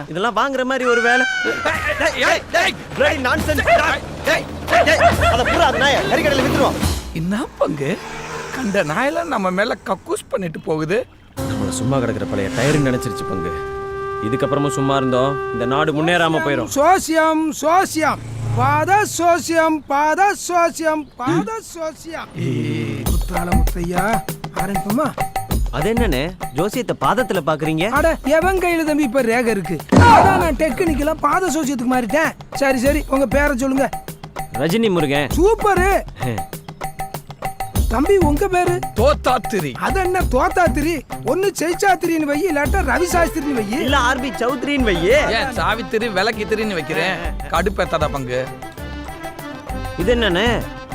இதெல்லாம் வாங்குற மாதிரி ஒரு வேலை. என்ன பங்கு கண்ட நாயெல்லாம் நம்ம மேல கக்கூஸ் பண்ணிட்டு போகுது. நம்மள சும்மா கிடக்குற பழைய டயர்னு நினைச்சிருச்சு பங்கு. இதுக்கப்புறமும் சும்மா இருந்தோம் இந்த நாடு முன்னேறாம போயிடும். சோசியம் சோசியம் பாத சோசியம் பாத சோசியம் பாத சோசியம். முத்தால முத்தையா ஆரம்பிப்போமா? அது என்னன்னு ஜோசியத்தை பாதத்துல பாக்குறீங்க? அட எவன் கையில தம்பி இப்ப ரேக இருக்கு. அதான் நான் டெக்னிக்கலா பாத சோசியத்துக்கு மாறிட்டேன். சரி சரி உங்க பேரை சொல்லுங்க. ரஜினி முருகன். சூப்பரு தம்பி. உங்க பேரு? தோத்தாத்திரி. அது என்ன தோத்தாத்திரி? ஒன்னு செய்சாத்திரின்னு வை, இல்லாட்டா ரவி சாஸ்திரின்னு வை, இல்ல ஆர்பி சௌத்ரின்னு வை. ஏன் சாவித்திரி விளக்கித்திரின்னு வைக்கிறேன்? கடுப்பேத்தாத பங்கு. இது என்னன்னு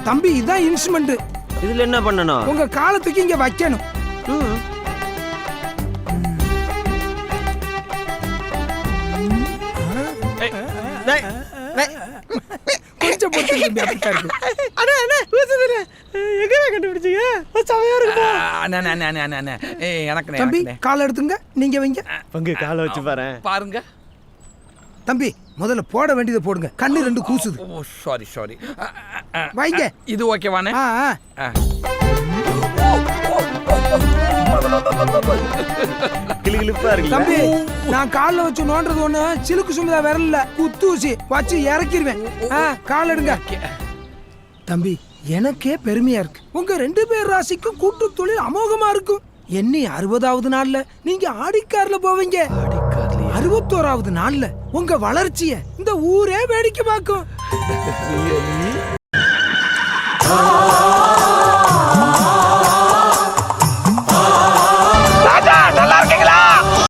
தம்பி? இதான் இன்ஸ்ட்ருமெண்ட். இதுல என்ன பண்ணணும்? உங்க காலத்துக்கு இங்க வைக்கணும். கொஞ்சம் தம்பி கால எடுத்துங்க. நீங்க வைங்க. பங்கு கால வச்சு பாருங்க தம்பி. முதல்ல போட வேண்டியதை போடுங்க. கண்ணு ரெண்டு கூசுது. ஓ சாரி சாரி. வைங்க. இது ஓகேவானே? தம்பி நான் கால்ல வச்சு நோண்டது ஒண்ணு சிலுக்கு சுமதா விரல்ல குத்தூசி வச்சு இறக்கிடுவேன். கால் எடுங்க தம்பி. எனக்கே பெருமையா இருக்கு. உங்க 2 பேர் ராசிக்கும் கூட்டு தொழில் அமோகமா இருக்கும். எண்ணி 60வது நாள்ல நீங்க ஆடிக்கார்ல போவீங்க. 61வது நாள்ல உங்க வளர்ச்சிய இந்த ஊரே வேடிக்கை பார்க்கும்.